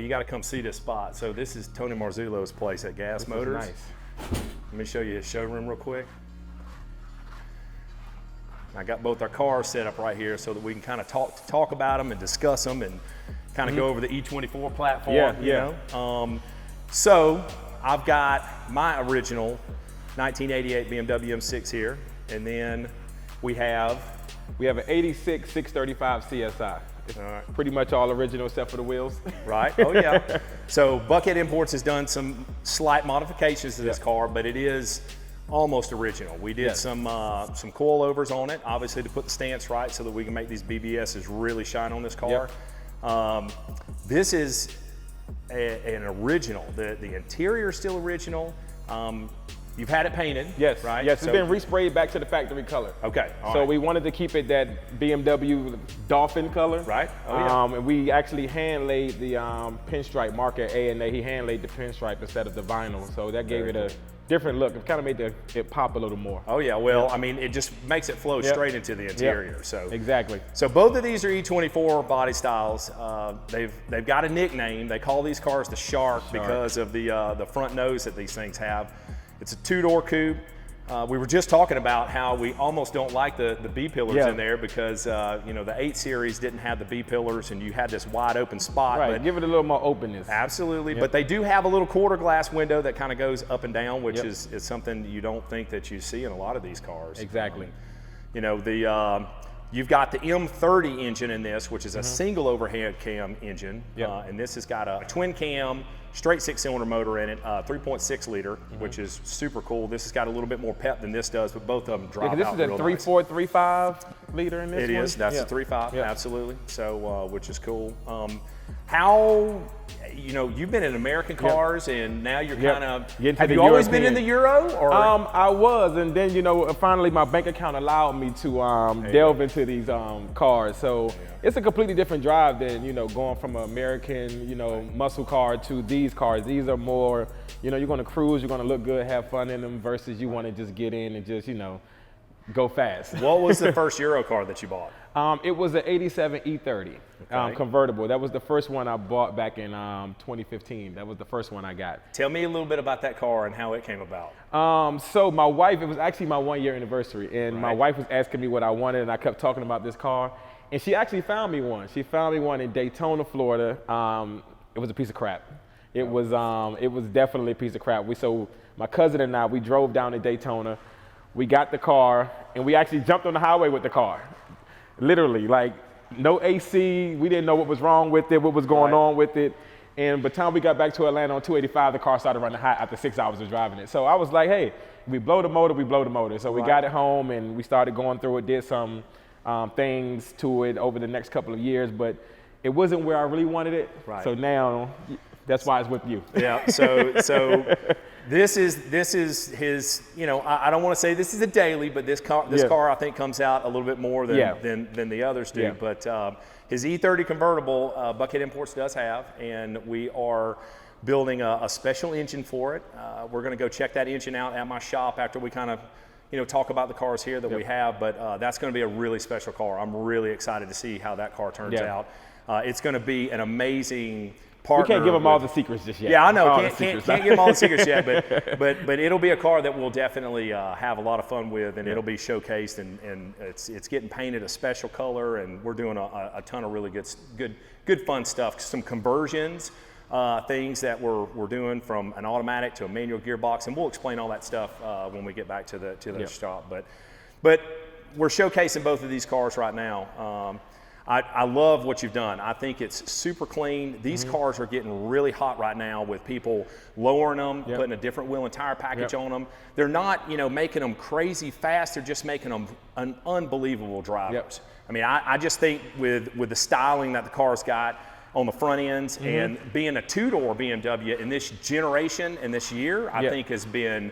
you got to come see this spot. So this is Tony Marzullo's place at Gas Motors. Nice. Let me show you his showroom real quick. I got both our cars set up right here so that we can kind of talk about them and discuss them and kind of go over the E24 platform. You know? So I've got my original 1988 BMW M6 here, and then we have an 86 635 CSI. It's pretty much all original except for the wheels. Right, oh yeah. So Buckhead Imports has done some slight modifications to this car, but it is almost original. We did some coilovers on it, obviously to put the stance right so that we can make these BBSs really shine on this car. This is an original. The interior is still original. You've had it painted, yes, right? Yes, it's been resprayed back to the factory color. Okay, so we wanted to keep it that BMW Dolphin color. Right, oh yeah. And we actually hand-laid the pinstripe marker A&A. He hand-laid the pinstripe instead of the vinyl, so that gave it a different look. It kind of made it pop a little more. Oh yeah, well, I mean, it just makes it flow straight into the interior. So exactly. So both of these are E24 body styles. They've got a nickname. They call these cars the Shark because of the front nose that these things have. It's a two-door coupe. We were just talking about how we almost don't like the B-pillars in there because you know, the 8 Series didn't have the B-pillars and you had this wide open spot. Right, but give it a little more openness. Absolutely, but they do have a little quarter glass window that kind of goes up and down, which is something you don't think that you see in a lot of these cars. Exactly. You know, you've got the M30 engine in this, which is a single overhead cam engine, and this has got a twin cam, straight 6-cylinder motor in it, 3.6 liter, which is super cool. This has got a little bit more pep than this does, but both of them drop out real nice. This is a 3.4, 3.5 liter in this one? It is, that's a 3.5, absolutely, so, which is cool. How, you know, you've been in American cars and now you're kind of, have you always been in the Euro? Or? I was, and then, you know, finally my bank account allowed me to delve into these cars. So it's a completely different drive than, you know, going from an American, you know, muscle car to these cars. These are more, you know, you're going to cruise, you're going to look good, have fun in them, versus you want to just get in and just, you know, go fast. What was the first Euro car that you bought? It was an 87 E30 convertible. That was the first one I bought back in 2015. That was the first one I got. Tell me a little bit about that car and how it came about. So my wife, it was actually my 1-year anniversary, and my wife was asking me what I wanted, and I kept talking about this car, and she actually found me one. She found me one in Daytona, Florida. It was a piece of crap. It was definitely a piece of crap. So my cousin and I, we drove down to Daytona. We got the car, and we actually jumped on the highway with the car. Literally, like, no AC. We didn't know what was wrong with it, what was going on with it. And by the time we got back to Atlanta on 285, the car started running hot after 6 hours of driving it. So I was like, hey, we blow the motor, we blow the motor. So we got it home, and we started going through it, did some things to it over the next couple of years, but it wasn't where I really wanted it. So now, that's why it's with you. Yeah, so this is his, you know, I don't want to say this is a daily, but this car I think comes out a little bit more than the others do. But his E30 convertible, Buckhead Imports does have, and we are building a special engine for it. We're going to go check that engine out at my shop after we kind of, you know, talk about the cars here that we have, but that's going to be a really special car. I'm really excited to see how that car turns out. It's going to be an amazing partner. We can't give them all the secrets just yet. Yeah, I know. Can't give them all the secrets yet, but it'll be a car that we'll definitely have a lot of fun with, and it'll be showcased, and it's getting painted a special color, and we're doing a ton of really good fun stuff. Some conversions, things that we're doing from an automatic to a manual gearbox, and we'll explain all that stuff when we get back to the shop. But we're showcasing both of these cars right now. I love what you've done. I think it's super clean. These cars are getting really hot right now with people lowering them, putting a different wheel and tire package on them. They're not, you know, making them crazy fast. They're just making them unbelievable drivers. I mean, I just think with the styling that the car's got on the front ends and being a two-door BMW in this generation and this year, I think has been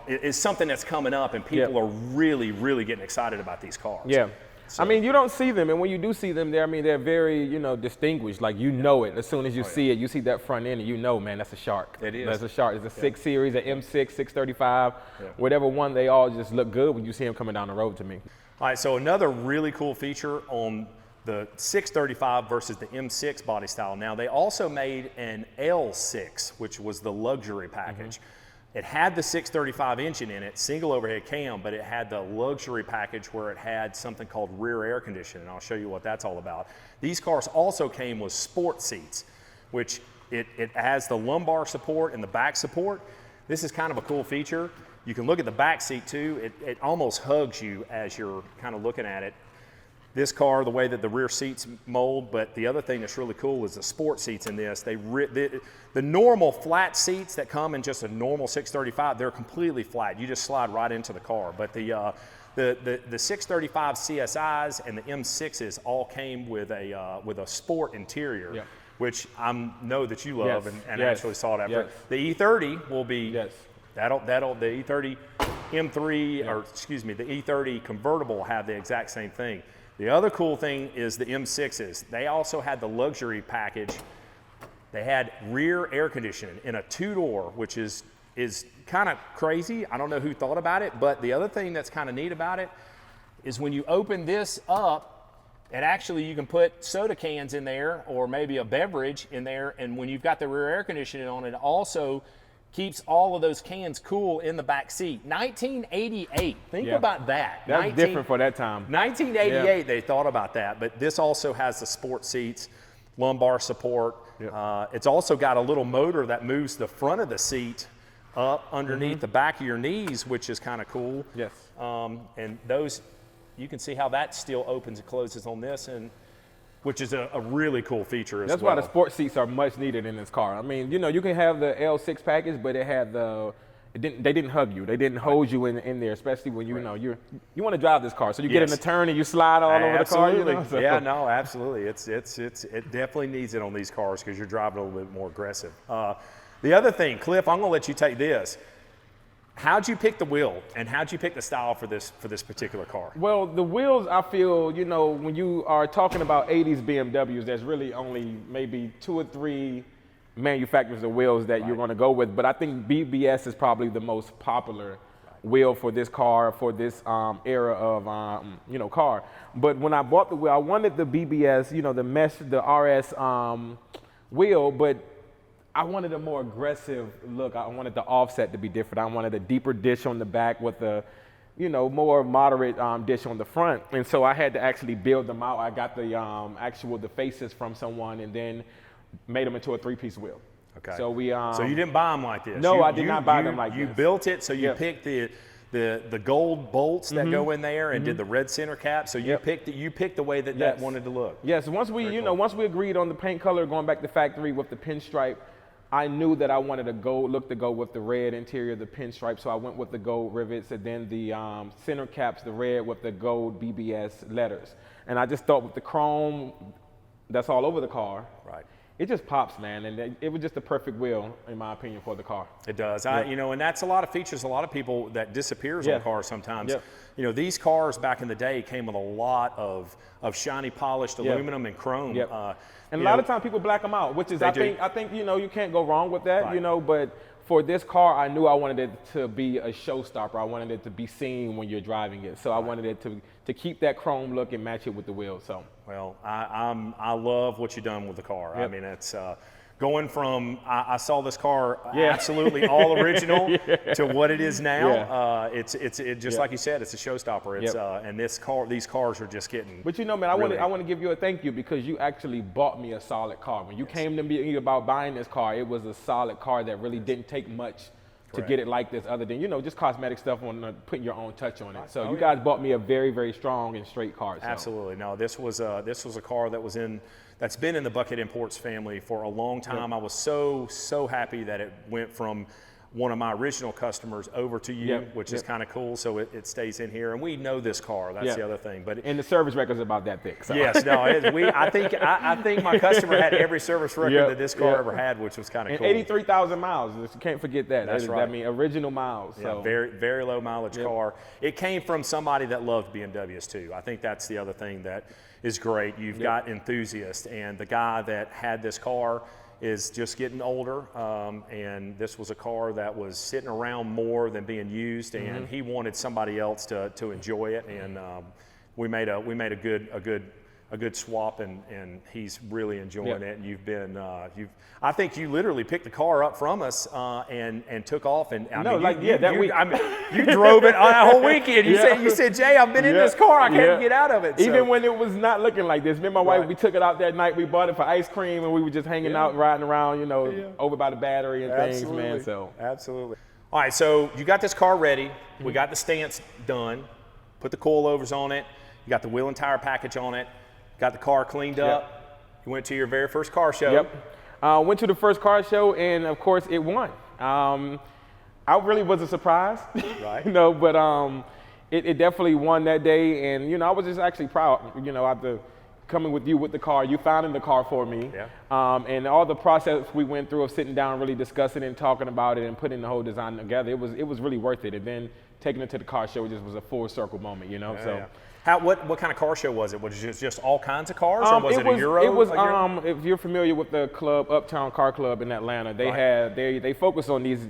is something that's coming up, and people are really, really getting excited about these cars. So. I mean, you don't see them, and when you do see them, they're very, you know, distinguished. Like, you know it as soon as you see it. You see that front end, and you know, man, that's a Shark. It is. That's a Shark. It's a 6 Series, an M6, 635, whatever one. They all just look good when you see them coming down the road to me. All right. So another really cool feature on the 635 versus the M6 body style. Now, they also made an L6, which was the luxury package. It had the 635 engine in it, single overhead cam, but it had the luxury package where it had something called rear air conditioning. I'll show you what that's all about. These cars also came with sport seats, which it has the lumbar support and the back support. This is kind of a cool feature. You can look at the back seat too. It almost hugs you as you're kind of looking at it. This car, the way that the rear seats mold, but the other thing that's really cool is the sport seats in this. The normal flat seats that come in just a normal 635, they're completely flat. You just slide right into the car. But the 635 CSIs and the M6s all came with a sport interior, which I know that you love and actually sought after. The E30 will be the E30 M3 or excuse me, the E30 convertible will have the exact same thing. The other cool thing is the M6s. They also had the luxury package. They had rear air conditioning in a 2-door, which is kind of crazy. I don't know who thought about it, but the other thing that's kind of neat about it is when you open this up, and actually you can put soda cans in there or maybe a beverage in there, and when you've got the rear air conditioning on, it also keeps all of those cans cool in the back seat. 1988, think about that. That's different for that time. 1988, they thought about that, but this also has the sport seats, lumbar support. It's also got a little motor that moves the front of the seat up underneath the back of your knees, which is kind of cool. And those, you can see how that still opens and closes on this, and which is a really cool feature as well. That's why the sport seats are much needed in this car. I mean, you know, you can have the L6 package, but it had they didn't hug you. They didn't hold you in there, especially when you know you want to drive this car. So you get in the turn and you slide all over the car. You know? So. Yeah, no, absolutely. It definitely needs it on these cars because you're driving a little bit more aggressive. The other thing, Cliff, I'm gonna let you take this. How'd you pick the wheel and how'd you pick the style for this particular car? Well, the wheels, I feel, you know, when you are talking about 80s BMWs, there's really only maybe 2 or 3 manufacturers of wheels that you're going to go with. But I think BBS is probably the most popular wheel for this car, for this era of, you know, car. But when I bought the wheel, I wanted the BBS, you know, the mesh, the RS wheel, but I wanted a more aggressive look. I wanted the offset to be different. I wanted a deeper dish on the back with a, you know, more moderate dish on the front. And so I had to actually build them out. I got the the faces from someone and then made them into a 3-piece wheel. Okay. So we so you didn't buy them like this? No, I did not buy them like this. You built it, so you picked the gold bolts that go in there and did the red center cap. So you picked the way that wanted to look. Yes. Once we once we agreed on the paint color, going back to factory with the pinstripe, I knew that I wanted a look to go with the red interior, the pinstripe, so I went with the gold rivets and then the center caps, the red with the gold BBS letters. And I just thought with the chrome that's all over the car, it just pops, man, and it was just the perfect wheel, in my opinion, for the car. It does. You know, and that's a lot of features, a lot of people that disappears on cars sometimes. You know, these cars back in the day came with a lot of shiny polished aluminum and chrome. And a lot of times people black them out, which is, I think, you know, you can't go wrong with that, you know, but for this car, I knew I wanted it to be a showstopper. I wanted it to be seen when you're driving it. So I wanted it to keep that chrome look and match it with the wheels. So. Well, I love what you've done with the car. I mean, it's going from I saw this car absolutely all original to what it is now. It's just like you said, it's a showstopper. It's and these cars are just getting. But you know, man, I want to give you a thank you because you actually bought me a solid car. When you came to me about buying this car, it was a solid car that really didn't take much to get it like this, other than, you know, just cosmetic stuff on putting your own touch on it. So you guys bought me a very, very strong and straight car. So. Absolutely. No, this was a car that's been in the Buckhead Imports family for a long time. I was so happy that it went from one of my original customers over to you, which is kind of cool. So it stays in here, and we know this car. That's the other thing. But and the service record's about that thick. So. Yes, no, I think my customer had every service record that this car ever had, which was kind of cool. 83,000 miles. You can't forget that. That's right. I mean, original miles. Yeah, so. Very low mileage car. It came from somebody that loved BMWs too. I think that's the other thing that is great. You've got enthusiasts, and the guy that had this car is just getting older, and this was a car that was sitting around more than being used, and he wanted somebody else to enjoy it, and we made a a good swap, and he's really enjoying it. And you've been, I think you literally picked the car up from us and took off. And that week. You drove it that whole weekend. You said, Jay, I've been in this car. I can't get out of it. Even when it was not looking like this. Me and my wife, we took it out that night. We bought it for ice cream, and we were just hanging out, riding around, over by the battery and things, man. So absolutely. All right, so you got this car ready. We got the stance done. Put the coilovers on it. You got the wheel and tire package on it. Got the car cleaned up. You went to your very first car show. Went to the first car show, and of course it won. I really was a surprise, right? But it definitely won that day, and I was just actually proud. After coming with you with the car, you found in the car for me, and all the process we went through of sitting down, really discussing and talking about it, and putting the whole design together. It was really worth it, and then taking it to the car show just was a full circle moment, What kind of car show was it? Was it just all kinds of cars, or was it a Euro? It was if you're familiar with the club, Uptown Car Club in Atlanta, they focus on these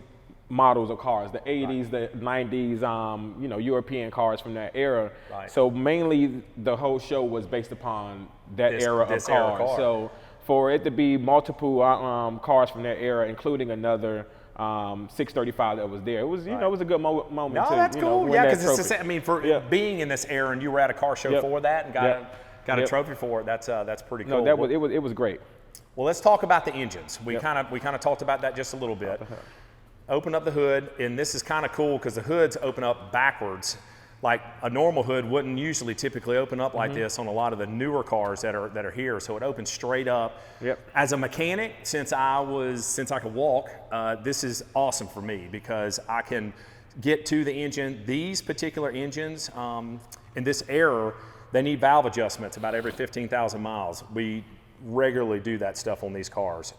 models of cars, the 80s, the 90s, European cars from that era. Right. So mainly the whole show was based upon that era of cars. So for it to be multiple cars from that era, including another 635 that was there. It was, it was a good moment. No, that's cool. Yeah, because for being in this era, and you were at a car show for that, and got a trophy for it. That's pretty cool. No, it was great. Well, let's talk about the engines. We kind of talked about that just a little bit. Open up the hood, and this is kind of cool because the hoods open up backwards. Like a normal hood wouldn't usually typically open up like this on a lot of the newer cars that are here. So it opens straight up. As a mechanic, since I could walk, this is awesome for me because I can get to the engine. These particular engines in this era, they need valve adjustments about every 15,000 miles. We regularly do that stuff on these cars.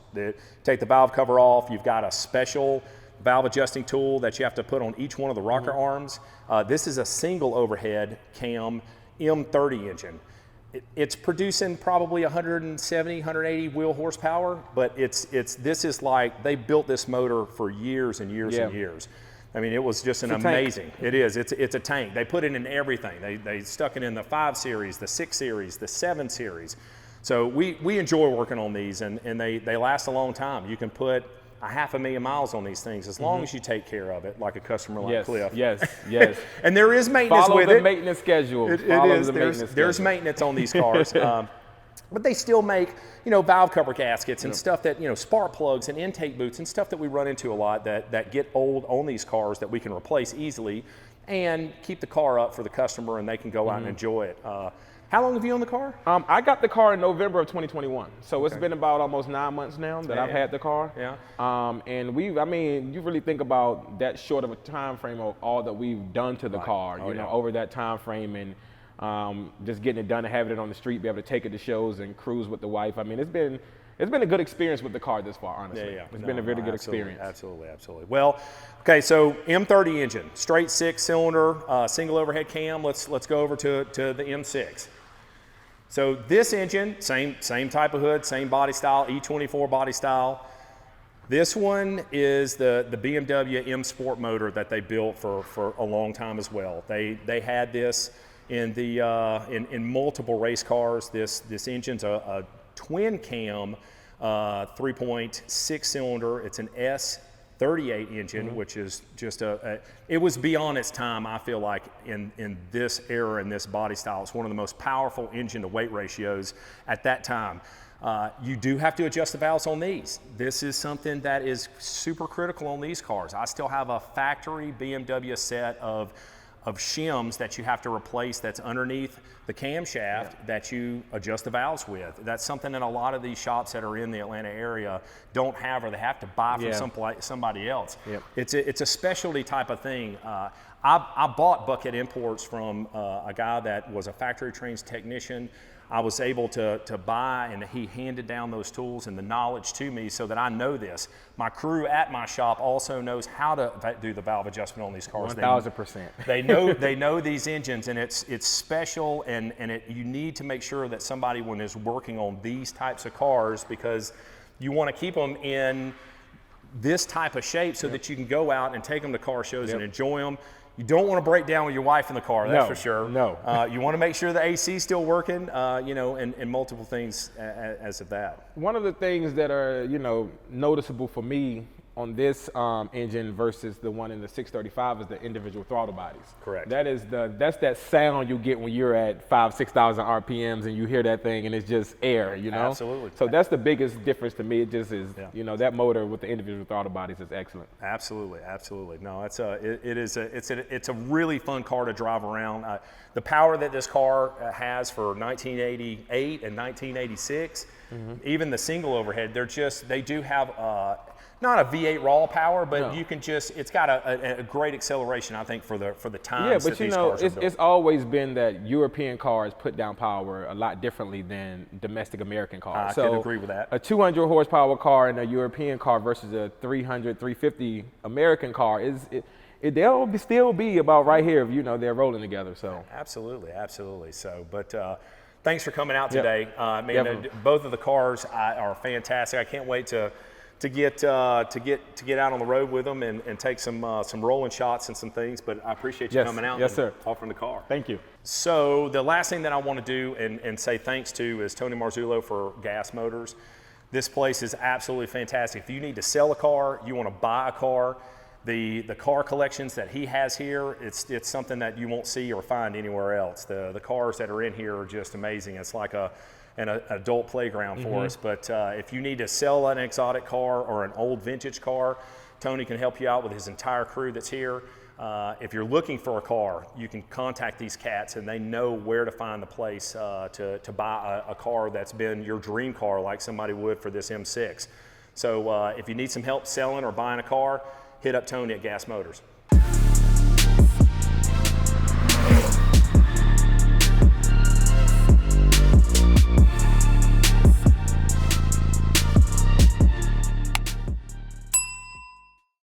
Take the valve cover off. You've got a special valve adjusting tool that you have to put on each one of the rocker arms. This is a single overhead cam M30 engine. It's producing probably 170, 180 wheel horsepower, but this is like they built this motor for years and years and years. I mean, it was just amazing. It is. It's a tank. They put it in everything. They stuck it in the 5 Series, the 6 Series, the 7 Series. So we enjoy working on these, and they last a long time. You can put 500,000 miles on these things as long as you take care of it, like a customer like Cliff. Yes. And there is maintenance with it. Follow the maintenance schedule. There's maintenance on these cars. But they still make, valve cover gaskets and stuff that, spark plugs and intake boots and stuff that we run into a lot that get old on these cars that we can replace easily and keep the car up for the customer and they can go out and enjoy it. How long have you owned the car? I got the car in November of 2021. So it's been about almost 9 months now that I've had the car. And you really think about that short of a time frame of all that we've done to the car, over that time frame, and just getting it done and having it on the street, be able to take it to shows and cruise with the wife. I mean, it's been a good experience with the car this far, honestly. It's been a really good experience. Absolutely. Well, okay, so M30 engine, straight 6-cylinder, single overhead cam. Let's go over to the M6. So this engine, same type of hood, same body style, E24 body style. This one is the BMW M Sport motor that they built for a long time as well. They had this in in multiple race cars. This engine's a twin cam 3.6 cylinder. It's an S38 engine, which is just it was beyond its time, I feel like, in this era, in this body style. It's one of the most powerful engine to weight ratios at that time. You do have to adjust the valves on these. This is something that is super critical on these cars. I still have a factory BMW set of shims that you have to replace that's underneath the camshaft that you adjust the valves with. That's something that a lot of these shops that are in the Atlanta area don't have, or they have to buy from somebody else. It's a specialty type of thing. I bought Buckhead Imports from a guy that was a factory trained technician. I was able to buy, and he handed down those tools and the knowledge to me so that I know this. My crew at my shop also knows how to do the valve adjustment on these cars. 1,000%. They know these engines, and it's special, and you need to make sure that somebody, when is working on these types of cars, because you want to keep them in this type of shape so that you can go out and take them to car shows and enjoy them. You don't want to break down with your wife in the car, that's for sure. No. You want to make sure the AC is still working, you know, and multiple things as of that. One of the things that are, you know, noticeable for me on this engine versus the one in the 635 is the individual throttle bodies. Correct. That's that sound you get when you're at 5,000-6,000 RPMs and you hear that thing and it's just air, you know? Absolutely. So that's the biggest difference to me. It just is, you know, that motor with the individual throttle bodies is excellent. Absolutely, absolutely. No, it's a really fun car to drive around. The power that this car has for 1988 and 1986, even the single overhead, they do have not a V8 raw power, but you can it's got a great acceleration, I think, for the times that these cars are built. It's always been that European cars put down power a lot differently than domestic American cars. I can agree with that. A 200 horsepower car in a European car versus a 300, 350 American car they'll still be about right here if, you know, they're rolling together. So absolutely, absolutely. So, but thanks for coming out today. Definitely. Both of the cars are fantastic. I can't wait to get out on the road with them and take some rolling shots and some things. But I appreciate you coming out and offering the car. Thank you. So the last thing that I want to do and say thanks to is Tony Marzullo for Gas Motors. This place is absolutely fantastic. If you need to sell a car, you want to buy a car, the car collections that he has here, it's something that you won't see or find anywhere else. The cars that are in here are just amazing. It's like an adult playground for us. But if you need to sell an exotic car or an old vintage car, Tony can help you out with his entire crew that's here. If you're looking for a car, you can contact these cats and they know where to find the place to buy a car that's been your dream car like somebody would for this M6. So if you need some help selling or buying a car, hit up Tony at Gas Motors.